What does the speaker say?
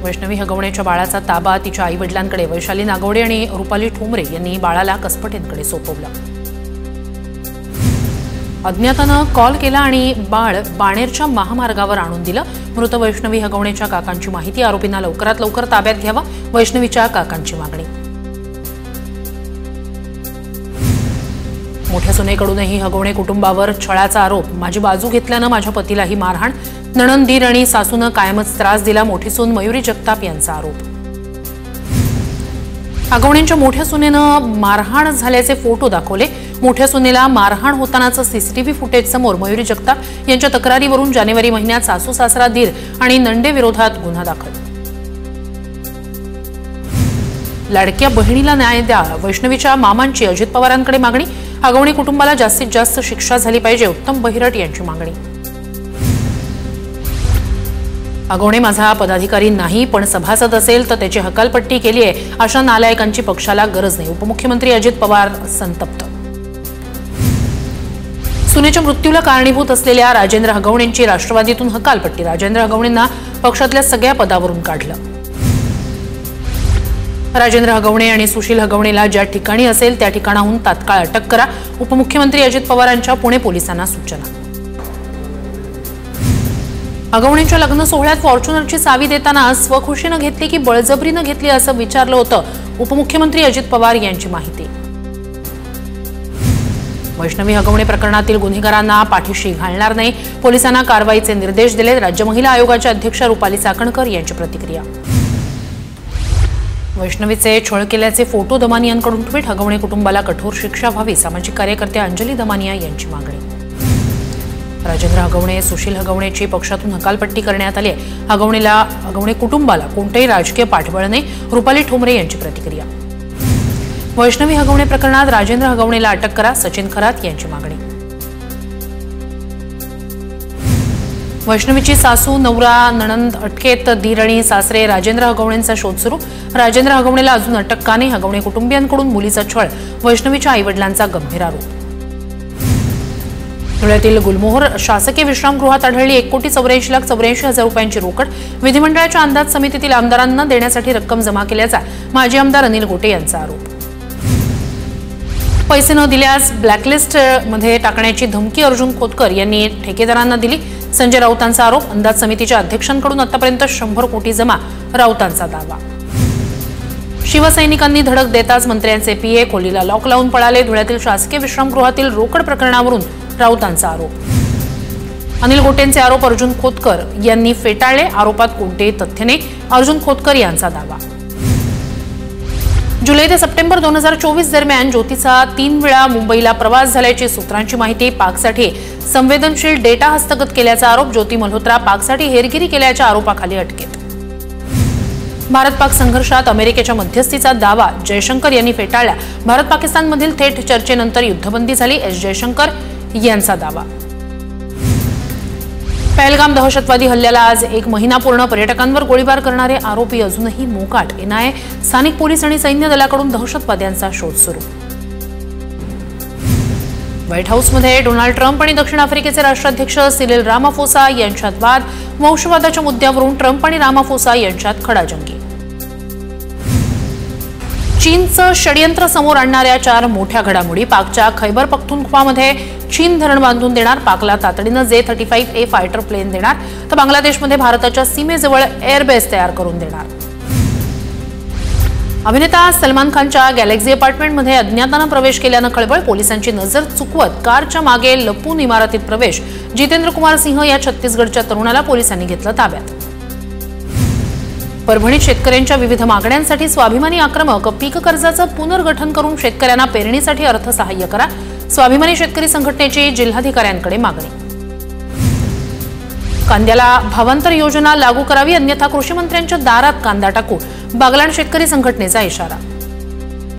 वैष्णवी हगवणेच्या बाळाचा ताबा तिच्या आईवडिलांकडे वैशाली नागवडे आणि रुपाली ठोंबरे यांनी बाळाला कसपटेंकडे सोपवलं। अज्ञातानं कॉल केला आणि बाळ बाणेरच्या महामार्गावर आणून दिलं। मृत वैष्णवी हगवणेच्या काकांची माहिती, आरोपींना लवकरात लवकर ताब्यात घ्यावं, वैष्णवीच्या काकांची मागणी। मोठ्या सुनेकडूनही हगवणे कुटुंबावर छळाचा आरोप, माझी बाजू घेतल्यानं माझ्या पतीलाही मारहाण, नणंद, दीर आणि सासूनं कायमच त्रास दिला, मोठी सून मयुरी जगताप यांचा आरोप। हगवणेंच्या मोठ्या सुनेनं मारहाण झाल्याचे फोटो दाखवले। मोठ्या सुनेला मारहाण होतानाचं सीसीटीव्ही फुटेज समोर, मयुरी जगताप यांच्या तक्रारीवरून जानेवारी महिन्यात सासू सासरा, दीर आणि नंदेविरोधात गुन्हा दाखल। लाडक्या बहिणीला न्याय द्या, वैष्णवीच्या मामांची अजित पवारांकडे मागणी। हगवणे कुटुंबाला जास्तीत जास्त शिक्षा झाली पाहिजे, उत्तम बहिरट यांची मागणी। हगवणे माझा पदाधिकारी नाही, पण सभासद असेल तर त्याची हकालपट्टी केली आहे, अशा नालायकांची पक्षाला गरज नाही, उपमुख्यमंत्री अजित पवार संतप्त। सुनेच्या मृत्यूला कारणीभूत असलेल्या राजेंद्र हगवणेंची राष्ट्रवादीतून हकालपट्टी, राजेंद्र हगवणेंना पक्षातल्या सगळ्या पदावरून काढलं। राजेंद्र हगवणे आणि सुशील हगवणेला ज्या ठिकाणी असेल त्या ठिकाणाहून तात्काळ अटक करा, उपमुख्यमंत्री अजित पवारांच्या पुणे पोलिसांना सूचना। हगवणेंच्या लग्न सोहळ्यात फॉर्च्युनरची चावी देताना स्वखुशीनं घेतली की बळजबरीनं घेतली असं विचारलं होतं, उपमुख्यमंत्री अजित पवार यांची माहिती। वैष्णवी हगवणे प्रकरणातील गुन्हेगारांना पाठीशी घालणार नाही, पोलिसांना कारवाईचे निर्देश दिले, राज्य महिला आयोगाच्या अध्यक्षा रुपाली चाकणकर यांची प्रतिक्रिया। वैष्णवीचे छळ केल्याचे फोटो दमानियांकडून ट्विट, हगवणे कुटुंबाला कठोर शिक्षा व्हावी, सामाजिक कार्यकर्त्या अंजली दमानिया यांची मागणी। राजेंद्र हगवणे, सुशील हगवणेची पक्षातून हकालपट्टी करण्यात आली आहे, हगवणे कुटुंबाला कोणतेही राजकीय पाठबळ नाही, रुपाली ठोंबरे यांची प्रतिक्रिया। वैष्णवी हगवणे प्रकरणात राजेंद्र हगवणेला अटक करा, सचिन खरात यांची मागणी। वैष्णवीची सासू, नवरा, नणंद अटकेत, दीर आणि सासरे, राजेंद्र हगवणेंचा शोध सुरू, राजेंद्र हगवणेला अजून अटक का नाही, हगवणे कुटुंबियांकडून मुलीचा छळ, वैष्णवीच्या आईवडिलांचा गंभीर आरोप। धुळ्यातील गुलमोहर शासकीय विश्रामगृहात आढळली 1,84,84,000 रुपयांची रोकड, विधिमंडळाच्या अंदाज समितीतील आमदारांना देण्यासाठी रक्कम जमा केल्याचा माजी आमदार अनिल गोटे यांचा आरोप। पैसे न दिल्यास ब्लॅकलिस्ट मध्ये टाकण्याची धमकी अर्जुन खोतकर यांनी ठेकेदारांना दिली, संजय राऊतांचा आरोप। अंदाज समितीच्या अध्यक्षांकडून आतापर्यंत 100 कोटी जमा, राऊतांचा दावा। शिवसैनिकांनी धडक देताच मंत्र्यांचे पीए खोलीला लॉक लावून पळाले, धुळ्यातील शासकीय विश्रामगृहातील रोकड प्रकरणावरून राऊतांचा आरोप। अनिल गोटेंचे आरोप अर्जुन खोतकर यांनी फेटाळले, आरोपात कोणतेही तथ्य नाही, अर्जुन खोतकर यांचा दावा। जुलै ते सप्टेंबर 2024 दरम्यान ज्योतीचा 3 वेळा मुंबईला प्रवास झाल्याची सूत्रांची माहिती, पाकसाठी संवेदनशील डेटा हस्तगत केल्याचा आरोप, ज्योती मल्होत्रा पाकसाठी हेरगिरी केल्याच्या आरोपाखाली अटकेत। भारत पाक संघर्षात अमेरिकेच्या मध्यस्थीचा दावा जयशंकर यांनी फेटाळला, भारत पाकिस्तानमधील थेट चर्चेनंतर युद्धबंदी झाली, एस जयशंकर यांचा दावा। पहलगाम दहशतवादी हल्ल्याला आज 1 महिना पूर्ण, पर्यटकांवर गोळीबार करणारे आरोपी अजूनही मोकाट, एनआयए, स्थानिक पोलीस आणि सैन्य दलाकडून दहशतवाद्यांचा शोध सुरू। व्हाईट हाऊसमध्ये डोनाल्ड ट्रम्प आणि दक्षिण आफ्रिकेचे राष्ट्राध्यक्ष सिरिल रामाफोसा यांच्यात वाद, वंशवादाच्या मुद्द्यावरून ट्रम्प आणि रामाफोसा यांच्यात खडाजंगी। चीनचं षडयंत्र समोर आणणाऱ्या 4 मोठ्या घडामोडी, पाकच्या खैबर पख्तूनख्वामध्ये चीन धरण बांधून देणार, पाकला तातडीनं J-35A फायटर प्लेन देणार, तर बांगलादेशमध्ये भारताच्या सीमेजवळ एअरबेस तयार करून देणार। अभिनेता सलमान खानच्या गॅलेक्सी अपार्टमेंटमध्ये अज्ञातानं प्रवेश केल्यानं खळबळ, पोलिसांची नजर चुकवत कारच्या मागे लपून इमारतीत प्रवेश, जितेंद्र कुमार सिंह या छत्तीसगडच्या तरुणाला पोलिसांनी घेतलं ताब्यात। परभणीत शेतकऱ्यांच्या विविध मागण्यांसाठी स्वाभिमानी आक्रमक, पीक कर्जाचं पुनर्गठन करून शेतकऱ्यांना पेरणीसाठी अर्थसहाय्य करा, स्वाभिमानी शेतकरी संघटनेची जिल्हाधिकाऱ्यांकडे मागणी। कांद्याला भावांतर योजना लागू करावी, अन्यथा कृषी मंत्र्यांच्या दारात कांदा टाकू, बागलाण शेतकरी संघटनेचा इशारा।